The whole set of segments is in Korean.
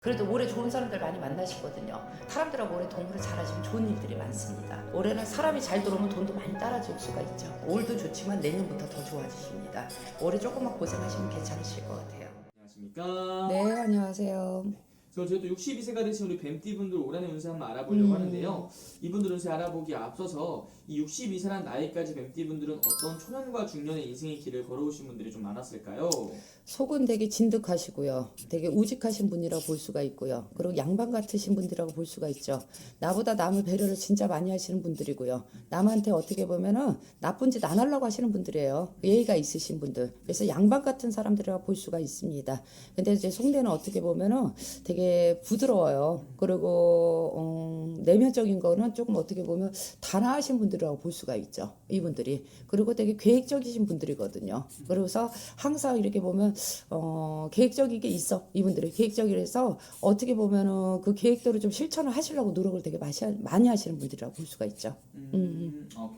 그래도 올해 좋은 사람들 많이 만나시거든요. 사람들하고 올해 동거를 잘하시면 좋은 일들이 많습니다. 올해는 사람이 잘 들어오면 돈도 많이 따라줄 수가 있죠. 올도 좋지만 내년부터 더 좋아지십니다. 올해 조금만 고생하시면 괜찮으실 것 같아요. 안녕하십니까? 네, 안녕하세요. 그럼 저희도 62세가 되신 우리 뱀띠분들 올한해 운세 한번 알아보려고 하는데요. 이분들 운세 알아보기에 앞서서 이 62세란 나이까지 뱀띠분들은 어떤 초년과 중년의 인생의 길을 걸어오신 분들이 좀 많았을까요? 속은 되게 진득하시고요. 되게 우직하신 분이라고 볼 수가 있고요. 그리고 양반 같으신 분들이라고 볼 수가 있죠. 나보다 남을 배려를 진짜 많이 하시는 분들이고요. 남한테 어떻게 보면은 나쁜 짓 안 하려고 하시는 분들이에요. 예의가 있으신 분들. 그래서 양반 같은 사람들이라고 볼 수가 있습니다. 근데 이제 속내는 어떻게 보면은 되게 부드러워요. 그리고 내면적인 거는 조금 어떻게 보면 단아하신 분들이라고 볼 수가 있죠. 이분들이. 그리고 되게 계획적이신 분들이거든요. 그래서 항상 이렇게 보면 계획적이게 있어. 이분들이 계획적이라서 어떻게 보면은 그 계획대로 좀 실천을 하시려고 노력을 되게 많이 하시는 분들이라고 볼 수가 있죠.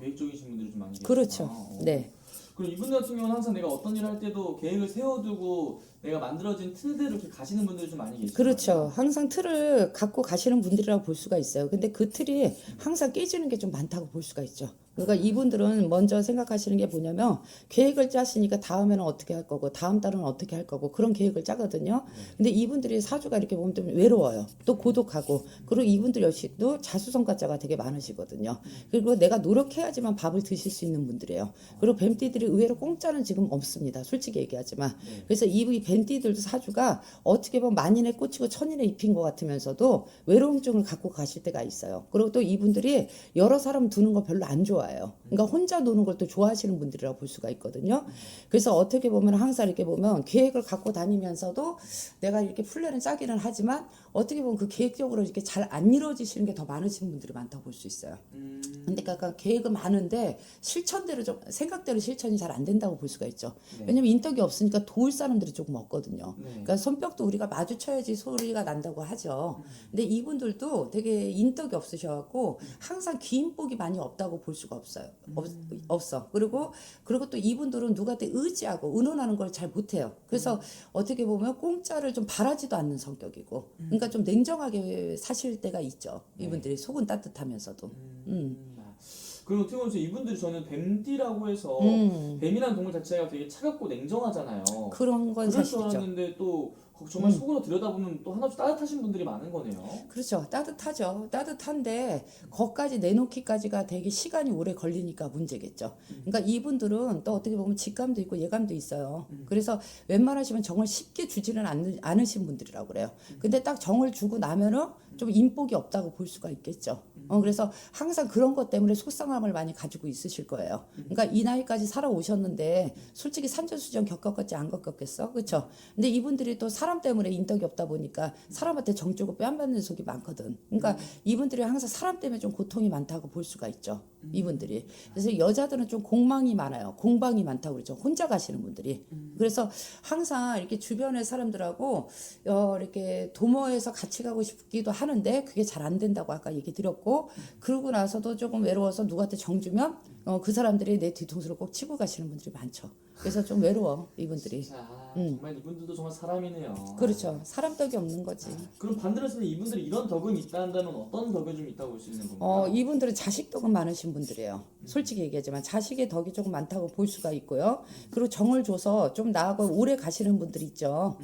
계획적이신 분들이 좀 많이 계시구나. 그렇죠. 네. 그럼 이분들 같은 경우는 항상 내가 어떤 일을 할 때도 계획을 세워두고 내가 만들어진 틀대로 이렇게 가시는 분들이 좀 많이 계시죠. 그렇죠. 항상 틀을 갖고 가시는 분들이라고 볼 수가 있어요. 근데 그 틀이 항상 깨지는 게 좀 많다고 볼 수가 있죠. 그러니까 이분들은 먼저 생각하시는 게 뭐냐면 계획을 짜시니까 다음에는 어떻게 할 거고 다음 달은 어떻게 할 거고 그런 계획을 짜거든요. 근데 이분들이 사주가 이렇게 보면 좀 외로워요. 또 고독하고 그리고 이분들 역시도 자수성가자가 되게 많으시거든요. 그리고 내가 노력해야지만 밥을 드실 수 있는 분들이에요. 그리고 뱀띠들이 의외로 공짜는 지금 없습니다. 솔직히 얘기하지만. 그래서 이 뱀띠들도 사주가 어떻게 보면 만인에 꽂히고 천인에 입힌 것 같으면서도 외로움증을 갖고 가실 때가 있어요. 그리고 또 이분들이 여러 사람 두는 거 별로 안 좋아해요. 그러니까 혼자 노는 걸 또 좋아하시는 분들이라고 볼 수가 있거든요. 그래서 어떻게 보면 항상 이렇게 보면 계획을 갖고 다니면서도 내가 이렇게 플랜을 짜기는 하지만 어떻게 보면 그 계획적으로 이렇게 잘 안 이루어지시는 게 더 많으신 분들이 많다고 볼 수 있어요. 근데 그러니까 계획은 많은데 실천대로 좀 생각대로 실천이 잘 안 된다고 볼 수가 있죠. 왜냐면 인덕이 없으니까 도울 사람들이 조금 없거든요. 그러니까 손뼉도 우리가 마주쳐야지 소리가 난다고 하죠. 근데 이분들도 되게 인덕이 없으셔갖고 항상 기인복이 많이 없다고 볼 수가 없어요. 없어. 그리고 또 이분들은 누구한테 의지하고 의논하는 걸 잘 못해요. 그래서 어떻게 보면 공짜를 좀 바라지도 않는 성격이고, 그러니까 좀 냉정하게 사실 때가 있죠. 이분들이 속은 따뜻하면서도. 그리고 어떻게 보면 이분들이 저는 뱀띠라고 해서 뱀이라는 동물 자체가 되게 차갑고 냉정하잖아요. 그런 건 그럴 줄 사실이죠. 알았는데 또 정말 속으로 들여다보면 또 한없이 따뜻하신 분들이 많은 거네요. 그렇죠. 따뜻하죠. 따뜻한데 거기까지 내놓기까지가 되게 시간이 오래 걸리니까 문제겠죠. 그러니까 이분들은 또 어떻게 보면 직감도 있고 예감도 있어요. 그래서 웬만하시면 정을 쉽게 주지는 않으신 분들이라고 그래요. 근데 딱 정을 주고 나면은 좀 인복이 없다고 볼 수가 있겠죠. 그래서 항상 그런 것 때문에 속상함을 많이 가지고 있으실 거예요. 그러니까 이 나이까지 살아오셨는데 솔직히 산전수전 겪었겠지 안 겪었겠어? 그렇죠? 근데 이분들이 또 사람 때문에 인덕이 없다 보니까 사람한테 정 주고 뺨 받는 속이 많거든. 그러니까 이분들이 항상 사람 때문에 좀 고통이 많다고 볼 수가 있죠. 이분들이. 그래서 여자들은 좀 공망이 많아요. 공방이 많다고 그러죠. 혼자 가시는 분들이. 그래서 항상 이렇게 주변의 사람들하고 이렇게 도모해서 같이 가고 싶기도 하는데 그게 잘 안 된다고 아까 얘기 드렸고 그러고 나서도 조금 외로워서 누구한테 정 주면 그 사람들이 내 뒤통수를 꼭 치고 가시는 분들이 많죠. 그래서 좀 외로워 이분들이. 자, 정말 이분들도 정말 사람이네요. 그렇죠. 사람 덕이 없는 거지. 그럼 반대로 해서 이분들이 이런 덕은 있다 한다면 어떤 덕이 좀 있다고 볼 수 있는 건가요? 이분들은 자식 덕은 많으신 분들이에요. 솔직히 얘기하지만 자식의 덕이 조금 많다고 볼 수가 있고요. 그리고 정을 줘서 좀 나하고 오래 가시는 분들 있죠.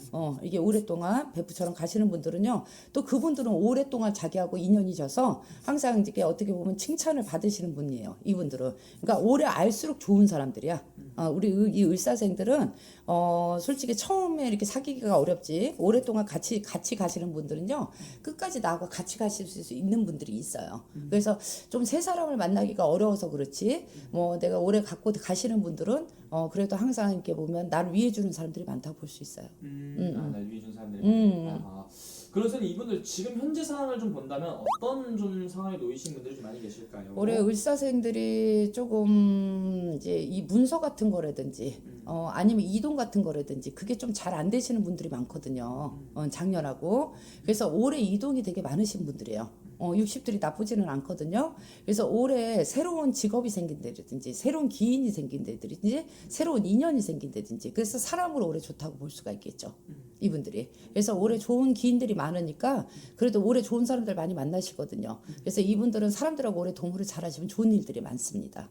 이게 오랫동안 베프처럼 가시는 분들은요. 또 그분들은 오랫동안 자기하고 인연이 져서 항상 이게 어떻게 보면 칭찬을 받으시는 분이에요. 이분들은. 그러니까 오래 알수록 좋은 사람들이야. 우리 이 을사생들은 솔직히 처음에 이렇게 사귀기가 어렵지 오랫동안 같이 가시는 분들은요 끝까지 나하고 같이 가실 수 있는 분들이 있어요. 그래서 좀 새 사람을 만나기가 어려워서 그렇지 뭐 내가 오래 갖고 가시는 분들은 그래도 항상 이렇게 보면 나를 위해 주는 사람들이 많다고 볼 수 있어요. 날 위해 준 사람들이 많다. 그래서 이분들 지금 현재 상황을 좀 본다면 어떤 좀 상황에 놓이신 분들이 좀 많이 계실까요? 올해 을사생들이 조금 이제 이 문서 같은 거라든지 아니면 이동 같은 거라든지 그게 좀 잘 안 되시는 분들이 많거든요. 작년하고. 그래서 올해 이동이 되게 많으신 분들이에요. 60들이 나쁘지는 않거든요. 그래서 올해 새로운 직업이 생긴다든지 새로운 기인이 생긴다든지 새로운 인연이 생긴다든지 그래서 사람으로 올해 좋다고 볼 수가 있겠죠. 이분들이. 그래서 올해 좋은 기인들이 많으니까 그래도 올해 좋은 사람들 많이 만나시거든요. 그래서 이분들은 사람들하고 올해 동호를 잘하시면 좋은 일들이 많습니다.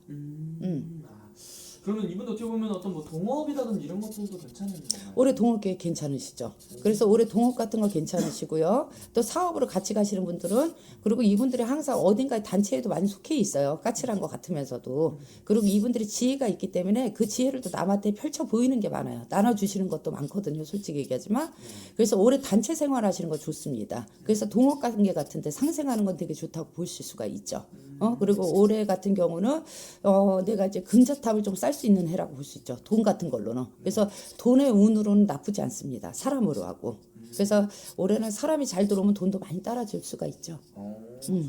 그러면 이분도 어떻게 보면 어떤 뭐 동업이라든지 이런 것들도 괜찮은 건가요? 올해 동업 계획 괜찮으시죠? 그래서 올해 동업 같은 거 괜찮으시고요. 또 사업으로 같이 가시는 분들은 그리고 이분들이 항상 어딘가에 단체에도 많이 속해 있어요. 까칠한 것 같으면서도. 그리고 이분들이 지혜가 있기 때문에 그 지혜를 또 남한테 펼쳐 보이는 게 많아요. 나눠주시는 것도 많거든요. 솔직히 얘기하지만. 그래서 올해 단체 생활하시는 거 좋습니다. 그래서 동업 관계 같은데 상생하는 건 되게 좋다고 보실 수가 있죠. 그리고 올해 같은 경우는 내가 이제 금자탑을 좀 쌀 수 있는 해라고 볼 수 있죠. 돈 같은 걸로는. 그래서 돈의 운으로는 나쁘지 않습니다. 사람으로 하고. 그래서 올해는 사람이 잘 들어오면 돈도 많이 따라줄 수가 있죠.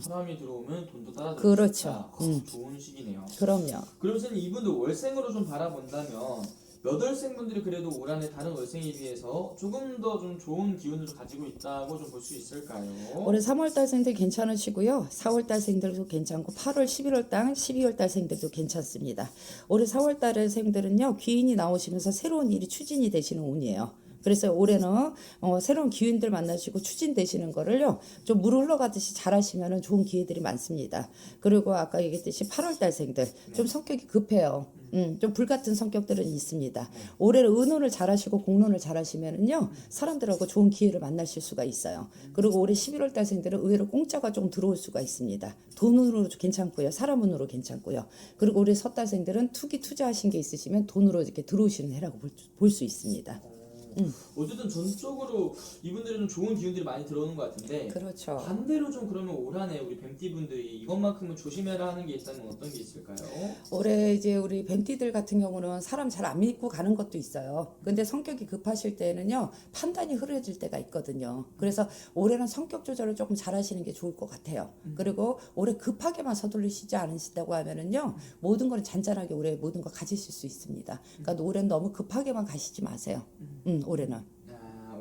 사람이 들어오면 돈도 따라줄 그렇죠. 수 있다. 좋은 시기네요. 그럼요. 그럼 선생님 이분들 월생으로 좀 바라본다면 몇 월생분들이 그래도 올 한해 다른 월생에 비해서 조금 더 좀 좋은 기운을 가지고 있다고 좀 볼 수 있을까요? 올해 3월달생들 괜찮으시고요. 4월달생들도 괜찮고 8월, 11월달, 12월달생들도 괜찮습니다. 올해 4월달생들은요. 귀인이 나오시면서 새로운 일이 추진이 되시는 운이에요. 그래서 올해는 새로운 기운들 만나시고 추진되시는 거를요. 좀 물 흘러가듯이 잘하시면 좋은 기회들이 많습니다. 그리고 아까 얘기했듯이 8월달생들 좀 성격이 급해요. 좀 불같은 성격들은 있습니다. 올해는 의논을 잘하시고 공론을 잘하시면은요 사람들하고 좋은 기회를 만나실 수가 있어요. 그리고 올해 11월 달생들은 의외로 공짜가 좀 들어올 수가 있습니다. 돈으로 괜찮고요, 사람 운으로 괜찮고요. 그리고 올해 섣달생들은 투자하신 게 있으시면 돈으로 이렇게 들어오시는 해라고 볼 수 있습니다. 어쨌든 전적으로 이분들은 좀 좋은 기운들이 많이 들어오는 것 같은데 그렇죠. 반대로 좀 그러면 올 한해 우리 뱀띠분들이 이것만큼은 조심해라 하는 게 있다면 어떤 게 있을까요? 올해 이제 우리 뱀띠들 같은 경우는 사람 잘 안 믿고 가는 것도 있어요. 근데 성격이 급하실 때는요 판단이 흐려질 때가 있거든요. 그래서 올해는 성격 조절을 조금 잘 하시는 게 좋을 것 같아요. 그리고 올해 급하게만 서두르시지 않으시다고 하면은요 모든 걸 잔잔하게 올해 모든 거 가지실 수 있습니다. 그러니까 올해는 너무 급하게만 가시지 마세요. 올해는.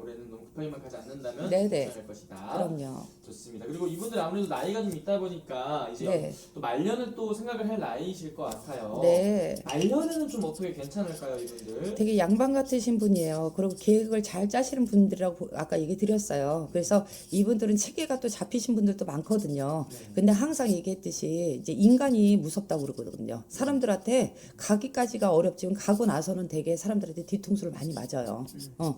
올해는 너무 급하게만 가지 않는다면 네네. 괜찮을 것이다. 그럼요. 좋습니다. 그리고 이분들 아무래도 나이가 좀 있다 보니까 이제 네. 또 말년을 또 생각을 할 나이이실 것 같아요. 네. 말년에는 좀 어떻게 괜찮을까요, 이분들? 되게 양반 같으신 분이에요. 그리고 계획을 잘 짜시는 분들이라고 아까 얘기 드렸어요. 그래서 이분들은 체계가 또 잡히신 분들도 많거든요. 근데 항상 얘기했듯이 이제 인간이 무섭다고 그러거든요. 사람들한테 가기까지가 어렵지만 가고 나서는 되게 사람들한테 뒤통수를 많이 맞아요.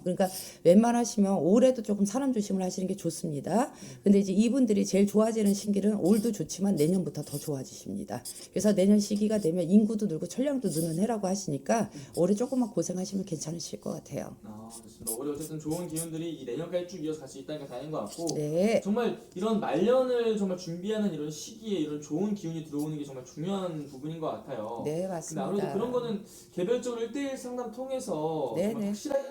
그러니까 웬만하시면 올해도 조금 사람 조심을 하시는 게 좋습니다. 근데 이제 이분들이 제일 좋아지는 시기는 올도 좋지만 내년부터 더 좋아지십니다. 그래서 내년 시기가 되면 인구도 늘고 천량도 느는 해라고 하시니까 올해 조금만 고생하시면 괜찮으실 것 같아요. 좋습니다. 올해 어쨌든 좋은 기운들이 이 내년까지 쭉 이어서 갈 수 있다는 게 다행인 것 같고 네. 정말 이런 말년을 정말 준비하는 이런 시기에 이런 좋은 기운이 들어오는 게 정말 중요한 부분인 것 같아요. 네, 근데 맞습니다. 아무래도 그런 거는 개별적으로 1대1 상담 통해서 네네. 정말 확실하게